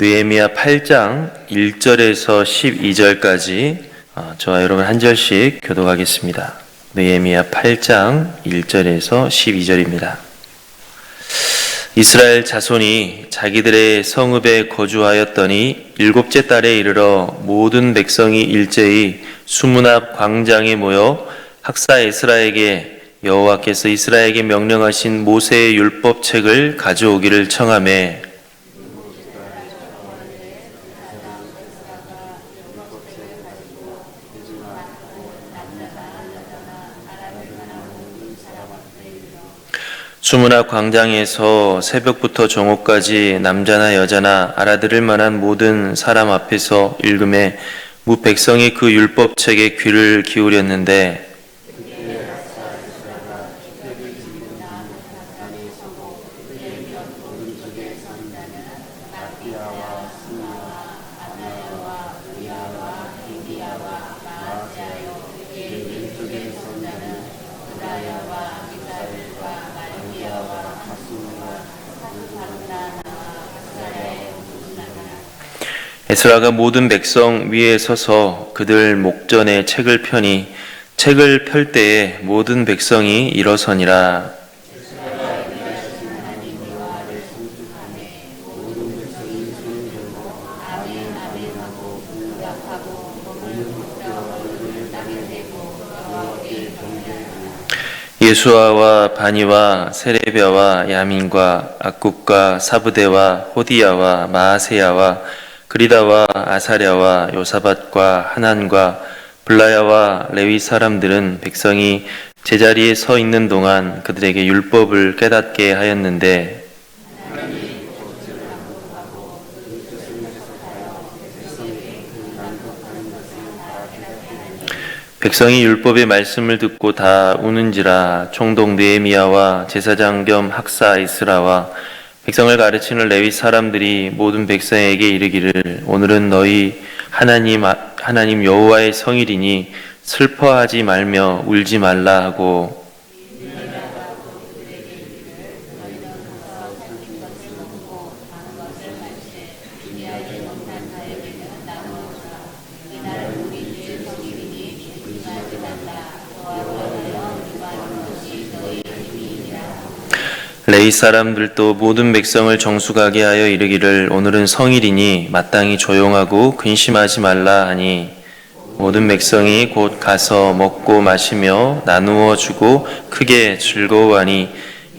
느헤미야 8장 1절에서 12절까지 저와 여러분 한 절씩 교독하겠습니다. 느헤미야 8장 1절에서 12절입니다. 이스라엘 자손이 자기들의 성읍에 거주하였더니 일곱째 달에 이르러 모든 백성이 일제히 수문 앞 광장에 모여 학사 에스라에게 여호와께서 이스라엘에게 명령하신 모세의 율법책을 가져오기를 청하매 수문 앞 광장에서 새벽부터 정오까지 남자나 여자나 알아들을 만한 모든 사람 앞에서 읽음에 무 백성이 그 율법책에 귀를 기울였는데 에스라가 모든 백성 위에 서서 그들 목전에 책을 펴니 책을 펼 때에 모든 백성이 일어서니라. 예수아와 바니와 세레비아와 야민과 악굽과 사브대와 호디야와 마아세야와 그리다와 아사랴와 요사밧과 하난과 블라야와 레위 사람들은 백성이 제자리에 서 있는 동안 그들에게 율법을 깨닫게 하였는데 백성이 율법의 말씀을 듣고 다 우는지라. 총독 느헤미야와 제사장 겸 학사 에스라와 백성을 가르치는 레위 사람들이 모든 백성에게 이르기를 오늘은 너희 하나님 여호와의 성일이니 슬퍼하지 말며 울지 말라 하고 레위 사람들도 모든 백성을 정숙하게 하여 이르기를 오늘은 성일이니 마땅히 조용하고 근심하지 말라 하니 모든 백성이 곧 가서 먹고 마시며 나누어 주고 크게 즐거워하니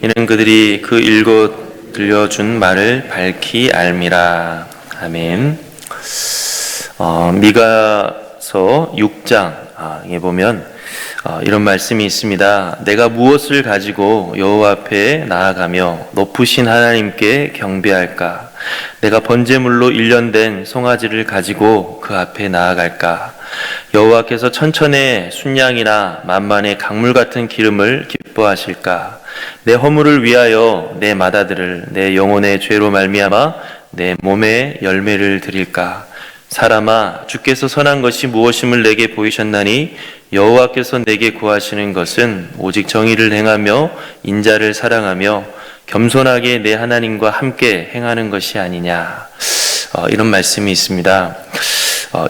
이는 그들이 그 읽어 들려준 말을 밝히 알미라. 아멘. 미가서 6장에 보면 이런 말씀이 있습니다. 내가 무엇을 가지고 여호와 앞에 나아가며 높으신 하나님께 경배할까? 내가 번제물로 일련된 송아지를 가지고 그 앞에 나아갈까? 여호와께서 천천의 순양이나 만만의 강물 같은 기름을 기뻐하실까? 내 허물을 위하여 내 맏아들을 내 영혼의 죄로 말미암아 내 몸에 열매를 드릴까? 사람아, 주께서 선한 것이 무엇임을 내게 보이셨나니 여호와께서 내게 구하시는 것은 오직 정의를 행하며 인자를 사랑하며 겸손하게 내 하나님과 함께 행하는 것이 아니냐. 이런 말씀이 있습니다.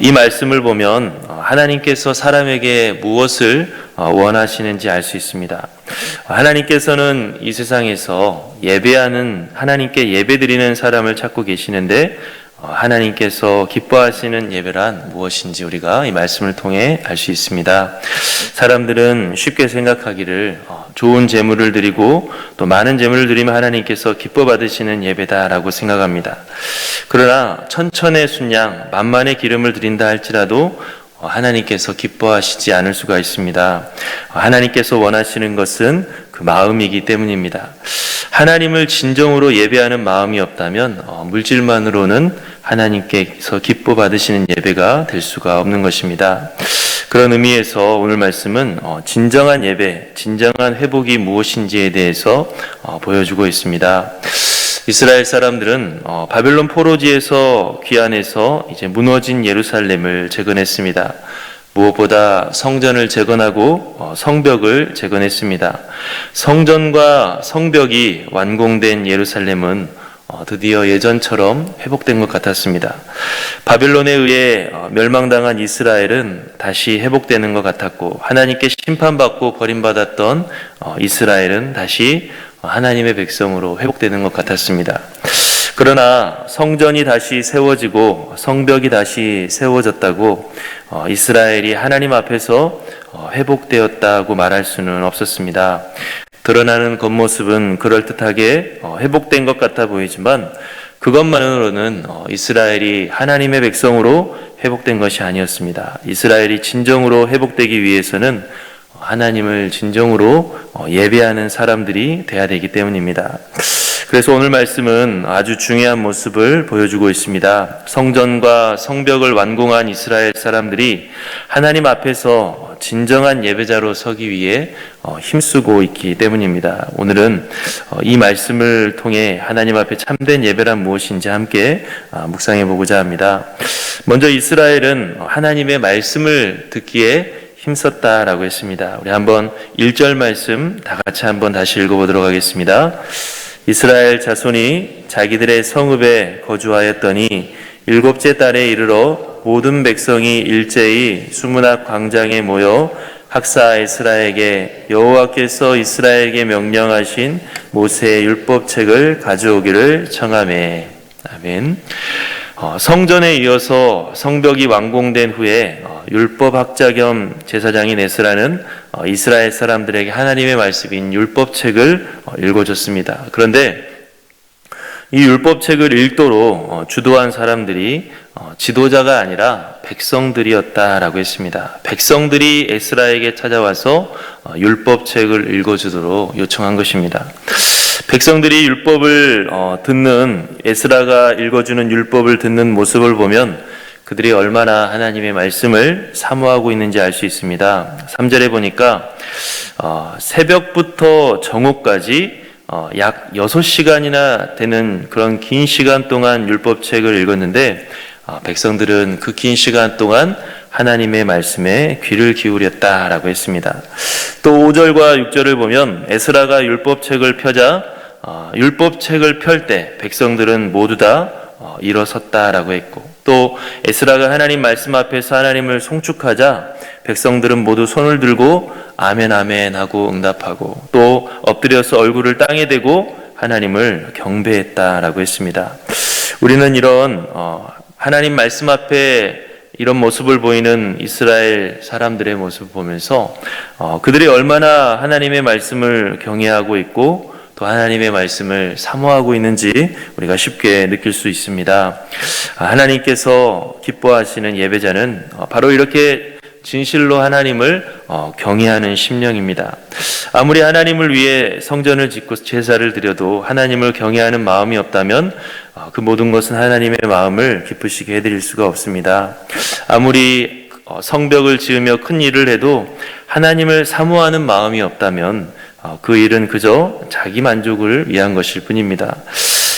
이 말씀을 보면 하나님께서 사람에게 무엇을 원하시는지 알 수 있습니다. 하나님께서는 이 세상에서 예배하는, 하나님께 예배드리는 사람을 찾고 계시는데 하나님께서 기뻐하시는 예배란 무엇인지 우리가 이 말씀을 통해 알 수 있습니다. 사람들은 쉽게 생각하기를 좋은 제물을 드리고 또 많은 제물을 드리면 하나님께서 기뻐 받으시는 예배다라고 생각합니다. 그러나 천천의 순양, 만만의 기름을 드린다 할지라도 하나님께서 기뻐하시지 않을 수가 있습니다. 하나님께서 원하시는 것은 그 마음이기 때문입니다. 하나님을 진정으로 예배하는 마음이 없다면 물질만으로는 하나님께서 기뻐 받으시는 예배가 될 수가 없는 것입니다. 그런 의미에서 오늘 말씀은 진정한 예배, 진정한 회복이 무엇인지에 대해서 보여주고 있습니다. 이스라엘 사람들은 바벨론 포로지에서 귀환해서 이제 무너진 예루살렘을 재건했습니다. 무엇보다 성전을 재건하고 성벽을 재건했습니다. 성전과 성벽이 완공된 예루살렘은 드디어 예전처럼 회복된 것 같았습니다. 바빌론에 의해 멸망당한 이스라엘은 다시 회복되는 것 같았고, 하나님께 심판받고 버림받았던 이스라엘은 다시 하나님의 백성으로 회복되는 것 같았습니다. 그러나 성전이 다시 세워지고 성벽이 다시 세워졌다고 이스라엘이 하나님 앞에서 회복되었다고 말할 수는 없었습니다. 드러나는 겉모습은 그럴듯하게 회복된 것 같아 보이지만 그것만으로는 이스라엘이 하나님의 백성으로 회복된 것이 아니었습니다. 이스라엘이 진정으로 회복되기 위해서는 하나님을 진정으로 예배하는 사람들이 돼야 되기 때문입니다. 그래서 오늘 말씀은 아주 중요한 모습을 보여주고 있습니다. 성전과 성벽을 완공한 이스라엘 사람들이 하나님 앞에서 진정한 예배자로 서기 위해 힘쓰고 있기 때문입니다. 오늘은 이 말씀을 통해 하나님 앞에 참된 예배란 무엇인지 함께 묵상해 보고자 합니다. 먼저 이스라엘은 하나님의 말씀을 듣기에 힘썼다라고 했습니다. 우리 한번 1절 말씀 다 같이 한번 다시 읽어보도록 하겠습니다. 이스라엘 자손이 자기들의 성읍에 거주하였더니 7째 달에 이르러 모든 백성이 일제히 수문학 광장에 모여 학사 에스라에게 여호와께서 이스라엘에게 명령하신 모세의 율법책을 가져오기를 청하매. 아멘. 성전에 이어서 성벽이 완공된 후에 율법학자 겸 제사장인 에스라는 이스라엘 사람들에게 하나님의 말씀인 율법책을 읽어줬습니다. 그런데 이 율법책을 읽도록 주도한 사람들이 지도자가 아니라 백성들이었다라고 했습니다. 백성들이 에스라에게 찾아와서 율법책을 읽어주도록 요청한 것입니다. 백성들이 율법을 듣는, 에스라가 읽어주는 율법을 듣는 모습을 보면 그들이 얼마나 하나님의 말씀을 사모하고 있는지 알 수 있습니다. 3절에 보니까 새벽부터 정오까지 약 6시간이나 되는 그런 긴 시간 동안 율법책을 읽었는데 백성들은 그 긴 시간 동안 하나님의 말씀에 귀를 기울였다라고 했습니다. 또 5절과 6절을 보면 에스라가 율법책을 펴자 율법책을 펼 때 백성들은 모두 다 일어섰다라고 했고, 또 에스라가 하나님 말씀 앞에서 하나님을 송축하자 백성들은 모두 손을 들고 아멘 아멘 하고 응답하고, 또 엎드려서 얼굴을 땅에 대고 하나님을 경배했다라고 했습니다. 우리는 이런 하나님 말씀 앞에 이런 모습을 보이는 이스라엘 사람들의 모습을 보면서 그들이 얼마나 하나님의 말씀을 경외하고 있고 또 하나님의 말씀을 사모하고 있는지 우리가 쉽게 느낄 수 있습니다. 하나님께서 기뻐하시는 예배자는 바로 이렇게 진실로 하나님을 경외하는 심령입니다. 아무리 하나님을 위해 성전을 짓고 제사를 드려도 하나님을 경외하는 마음이 없다면 그 모든 것은 하나님의 마음을 기쁘시게 해드릴 수가 없습니다. 아무리 성벽을 지으며 큰 일을 해도 하나님을 사모하는 마음이 없다면 그 일은 그저 자기 만족을 위한 것일 뿐입니다.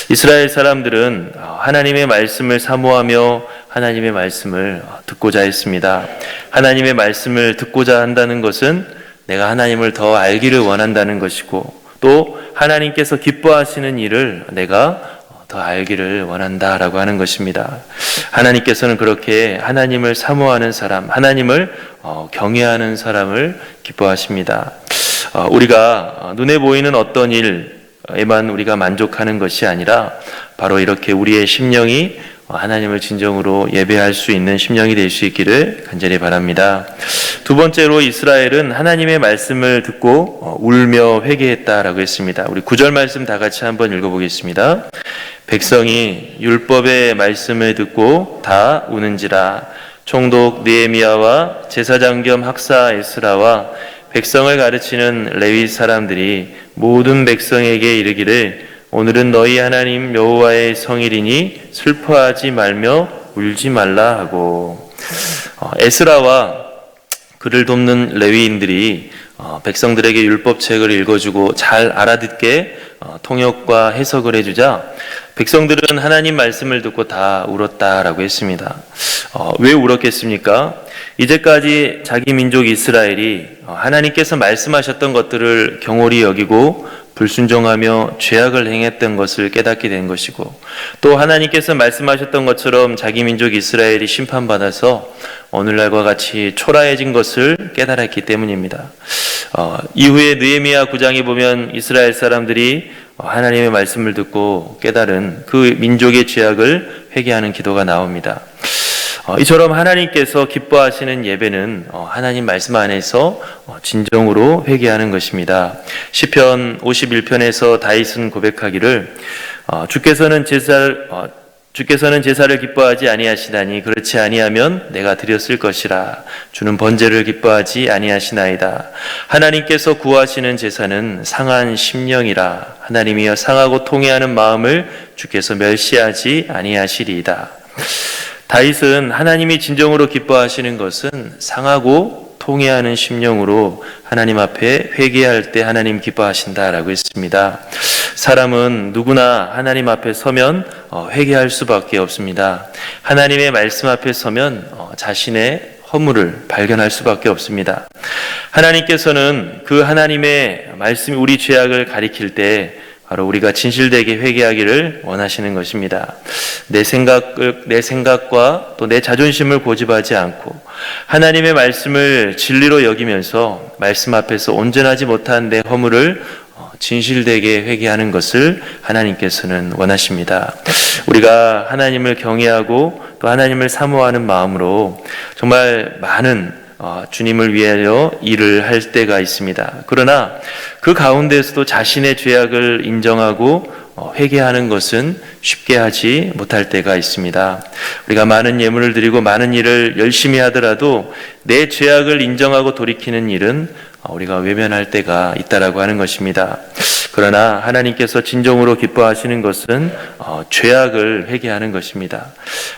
이스라엘 사람들은 하나님의 말씀을 사모하며 하나님의 말씀을 듣고자 했습니다. 하나님의 말씀을 듣고자 한다는 것은 내가 하나님을 더 알기를 원한다는 것이고, 또 하나님께서 기뻐하시는 일을 내가 더 알기를 원한다라고 하는 것입니다. 하나님께서는 그렇게 하나님을 사모하는 사람, 하나님을 경외하는 사람을 기뻐하십니다. 우리가 눈에 보이는 어떤 일에만 우리가 만족하는 것이 아니라 바로 이렇게 우리의 심령이 하나님을 진정으로 예배할 수 있는 심령이 될 수 있기를 간절히 바랍니다. 두 번째로 이스라엘은 하나님의 말씀을 듣고 울며 회개했다라고 했습니다. 우리 9절 말씀 다 같이 한번 읽어보겠습니다. 백성이 율법의 말씀을 듣고 다 우는지라. 총독 느헤미야와 제사장 겸 학사 에스라와 백성을 가르치는 레위 사람들이 모든 백성에게 이르기를 오늘은 너희 하나님 여호와의 성일이니 슬퍼하지 말며 울지 말라 하고, 에스라와 그를 돕는 레위인들이 백성들에게 율법책을 읽어주고 잘 알아듣게 통역과 해석을 해주자 백성들은 하나님 말씀을 듣고 다 울었다라고 했습니다. 왜 울었겠습니까? 이제까지 자기 민족 이스라엘이 하나님께서 말씀하셨던 것들을 경홀히 여기고 불순종하며 죄악을 행했던 것을 깨닫게 된 것이고, 또 하나님께서 말씀하셨던 것처럼 자기 민족 이스라엘이 심판받아서 오늘날과 같이 초라해진 것을 깨달았기 때문입니다. 이후에 느헤미야 9장에 보면 이스라엘 사람들이 하나님의 말씀을 듣고 깨달은 그 민족의 죄악을 회개하는 기도가 나옵니다. 이처럼 하나님께서 기뻐하시는 예배는 하나님 말씀 안에서 진정으로 회개하는 것입니다. 시편 51편에서 다윗은 고백하기를 주께서는 제사를 기뻐하지 아니하시다니 그렇지 아니하면 내가 드렸을 것이라. 주는 번제를 기뻐하지 아니하시나이다. 하나님께서 구하시는 제사는 상한 심령이라. 하나님이여 상하고 통회하는 마음을 주께서 멸시하지 아니하시리이다. 다윗은 하나님이 진정으로 기뻐하시는 것은 상하고 통회하는 심령으로 하나님 앞에 회개할 때 하나님 기뻐하신다라고 했습니다. 사람은 누구나 하나님 앞에 서면 회개할 수밖에 없습니다. 하나님의 말씀 앞에 서면 자신의 허물을 발견할 수밖에 없습니다. 하나님께서는 그 하나님의 말씀이 우리 죄악을 가리킬 때 바로 우리가 진실되게 회개하기를 원하시는 것입니다. 내 생각과 또 내 자존심을 고집하지 않고 하나님의 말씀을 진리로 여기면서 말씀 앞에서 온전하지 못한 내 허물을 진실되게 회개하는 것을 하나님께서는 원하십니다. 우리가 하나님을 경외하고 또 하나님을 사모하는 마음으로 정말 많은 주님을 위하여 일을 할 때가 있습니다. 그러나 그 가운데에서도 자신의 죄악을 인정하고 회개하는 것은 쉽게 하지 못할 때가 있습니다. 우리가 많은 예물을 드리고 많은 일을 열심히 하더라도 내 죄악을 인정하고 돌이키는 일은 우리가 외면할 때가 있다라고 하는 것입니다. 그러나 하나님께서 진정으로 기뻐하시는 것은 죄악을 회개하는 것입니다.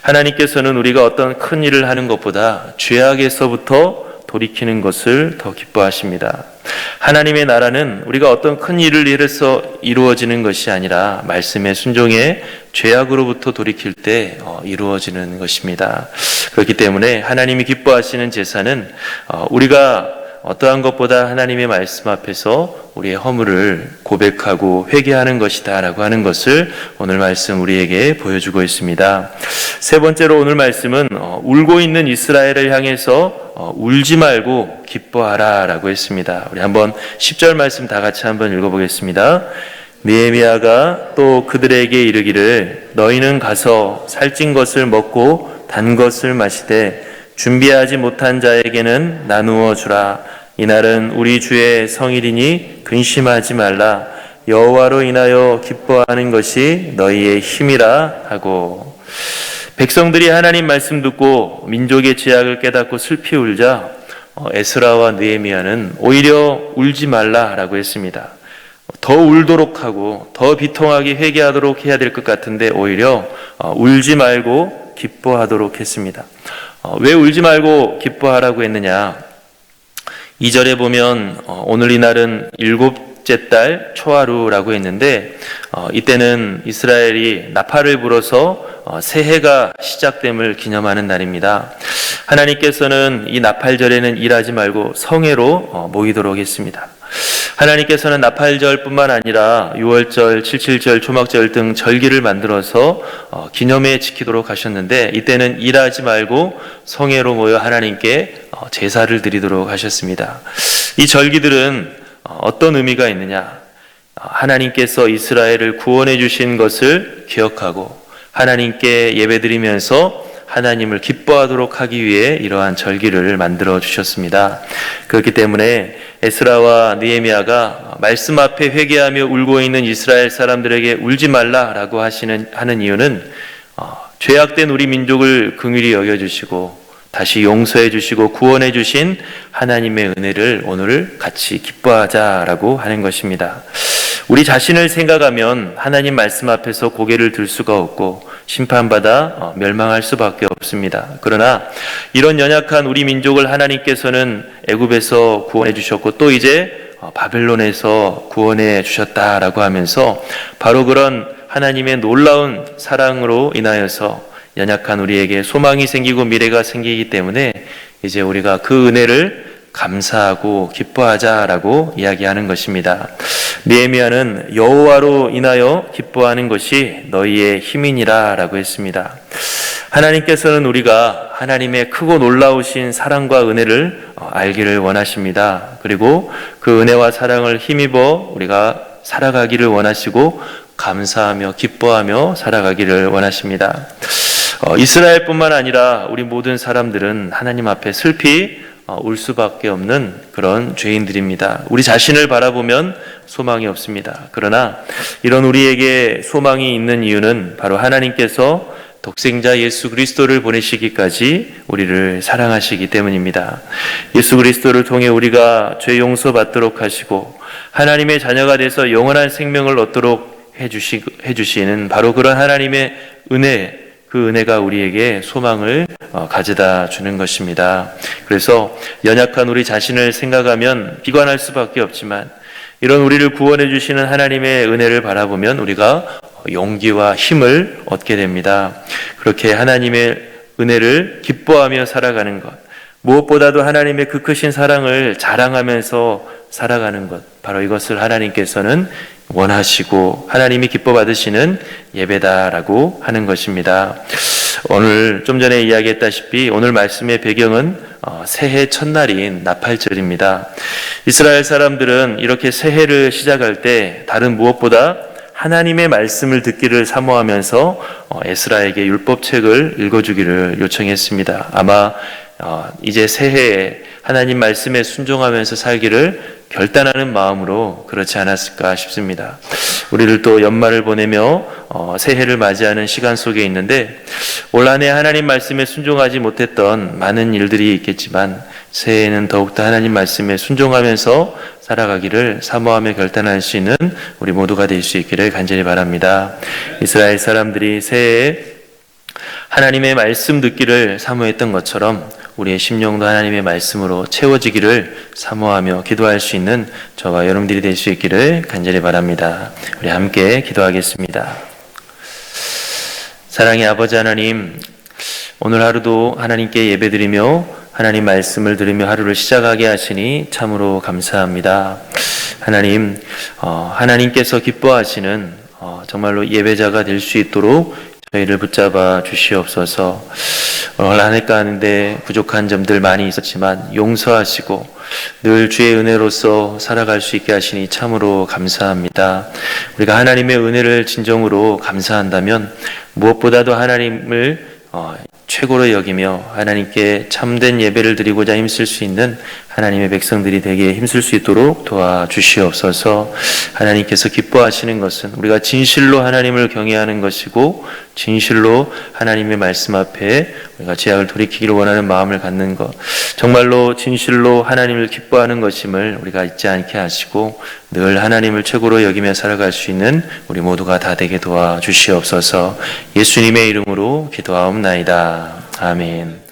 하나님께서는 우리가 어떤 큰 일을 하는 것보다 죄악에서부터 돌이키는 것을 더 기뻐하십니다. 하나님의 나라는 우리가 어떤 큰 일을 해서 이루어지는 것이 아니라 말씀에 순종해 죄악으로부터 돌이킬 때 이루어지는 것입니다. 그렇기 때문에 하나님이 기뻐하시는 제사는 우리가 어떠한 것보다 하나님의 말씀 앞에서 우리의 허물을 고백하고 회개하는 것이다 라고 하는 것을 오늘 말씀 우리에게 보여주고 있습니다. 세 번째로 오늘 말씀은 울고 있는 이스라엘을 향해서 울지 말고 기뻐하라 라고 했습니다. 우리 한번 10절 말씀 다 같이 한번 읽어보겠습니다. 느헤미야가 또 그들에게 이르기를 너희는 가서 살찐 것을 먹고 단 것을 마시되 준비하지 못한 자에게는 나누어 주라. 이날은 우리 주의 성일이니 근심하지 말라. 여호와로 인하여 기뻐하는 것이 너희의 힘이라 하고. 백성들이 하나님 말씀 듣고 민족의 죄악을 깨닫고 슬피 울자 에스라와 느헤미야는 오히려 울지 말라라고 했습니다. 더 울도록 하고 더 비통하게 회개하도록 해야 될 것 같은데 오히려 울지 말고 기뻐하도록 했습니다. 왜 울지 말고 기뻐하라고 했느냐? 2절에 보면 오늘 이날은 일곱째 달 초하루라고 했는데 이때는 이스라엘이 나팔을 불어서 새해가 시작됨을 기념하는 날입니다. 하나님께서는 이 나팔절에는 일하지 말고 성회로 모이도록 했습니다. 하나님께서는 나팔절뿐만 아니라 6월절, 77절, 초막절 등 절기를 만들어서 기념해 지키도록 하셨는데 이때는 일하지 말고 성회로 모여 하나님께 제사를 드리도록 하셨습니다. 이 절기들은 어떤 의미가 있느냐? 하나님께서 이스라엘을 구원해 주신 것을 기억하고 하나님께 예배드리면서 하나님을 기뻐하도록 하기 위해 이러한 절기를 만들어 주셨습니다. 그렇기 때문에 에스라와 느헤미야가 말씀 앞에 회개하며 울고 있는 이스라엘 사람들에게 울지 말라라고 하는 이유는 죄악된 우리 민족을 긍휼히 여겨주시고 다시 용서해 주시고 구원해 주신 하나님의 은혜를 오늘 같이 기뻐하자라고 하는 것입니다. 우리 자신을 생각하면 하나님 말씀 앞에서 고개를 들 수가 없고 심판받아 멸망할 수밖에 없습니다. 그러나 이런 연약한 우리 민족을 하나님께서는 애굽에서 구원해 주셨고 또 이제 바벨론에서 구원해 주셨다라고 하면서 바로 그런 하나님의 놀라운 사랑으로 인하여서 연약한 우리에게 소망이 생기고 미래가 생기기 때문에 이제 우리가 그 은혜를 감사하고 기뻐하자라고 이야기하는 것입니다. 느헤미야는 여호와로 인하여 기뻐하는 것이 너희의 힘이니라 라고 했습니다. 하나님께서는 우리가 하나님의 크고 놀라우신 사랑과 은혜를 알기를 원하십니다. 그리고 그 은혜와 사랑을 힘입어 우리가 살아가기를 원하시고 감사하며 기뻐하며 살아가기를 원하십니다. 이스라엘뿐만 아니라 우리 모든 사람들은 하나님 앞에 슬피 울 수밖에 없는 그런 죄인들입니다. 우리 자신을 바라보면 소망이 없습니다. 그러나 이런 우리에게 소망이 있는 이유는 바로 하나님께서 독생자 예수 그리스도를 보내시기까지 우리를 사랑하시기 때문입니다. 예수 그리스도를 통해 우리가 죄 용서받도록 하시고 하나님의 자녀가 돼서 영원한 생명을 얻도록 해주시는 바로 그런 하나님의 은혜, 그 은혜가 우리에게 소망을 가져다 주는 것입니다. 그래서 연약한 우리 자신을 생각하면 비관할 수밖에 없지만 이런 우리를 구원해 주시는 하나님의 은혜를 바라보면 우리가 용기와 힘을 얻게 됩니다. 그렇게 하나님의 은혜를 기뻐하며 살아가는 것, 무엇보다도 하나님의 그 크신 사랑을 자랑하면서 살아가는 것, 바로 이것을 하나님께서는 원하시고 하나님이 기뻐 받으시는 예배다라고 하는 것입니다. 오늘 좀 전에 이야기했다시피 오늘 말씀의 배경은 새해 첫날인 나팔절입니다. 이스라엘 사람들은 이렇게 새해를 시작할 때 다른 무엇보다 하나님의 말씀을 듣기를 사모하면서 에스라에게 율법책을 읽어주기를 요청했습니다. 아마 이제 새해에 하나님 말씀에 순종하면서 살기를 결단하는 마음으로 그렇지 않았을까 싶습니다. 우리를 또 연말을 보내며 새해를 맞이하는 시간 속에 있는데 올 한 해 하나님 말씀에 순종하지 못했던 많은 일들이 있겠지만 새해에는 더욱더 하나님 말씀에 순종하면서 살아가기를 사모하며 결단할 수 있는 우리 모두가 될 수 있기를 간절히 바랍니다. 이스라엘 사람들이 새해에 하나님의 말씀 듣기를 사모했던 것처럼 우리의 심령도 하나님의 말씀으로 채워지기를 사모하며 기도할 수 있는 저와 여러분들이 될 수 있기를 간절히 바랍니다. 우리 함께 기도하겠습니다. 사랑의 아버지 하나님, 오늘 하루도 하나님께 예배드리며 하나님 말씀을 들으며 하루를 시작하게 하시니 참으로 감사합니다. 하나님, 하나님께서 기뻐하시는 정말로 예배자가 될 수 있도록 저희를 붙잡아 주시옵소서. 오늘 한 해 가운데 부족한 점들 많이 있었지만 용서하시고 늘 주의 은혜로서 살아갈 수 있게 하시니 참으로 감사합니다. 우리가 하나님의 은혜를 진정으로 감사한다면 무엇보다도 하나님을 최고로 여기며 하나님께 참된 예배를 드리고자 힘쓸 수 있는 하나님의 백성들이 되게 힘쓸 수 있도록 도와주시옵소서. 하나님께서 기뻐하시는 것은 우리가 진실로 하나님을 경외하는 것이고 진실로 하나님의 말씀 앞에 우리가 죄악을 돌이키기를 원하는 마음을 갖는 것, 정말로 진실로 하나님을 기뻐하는 것임을 우리가 잊지 않게 하시고 늘 하나님을 최고로 여기며 살아갈 수 있는 우리 모두가 다 되게 도와주시옵소서. 예수님의 이름으로 기도하옵나이다. 아멘.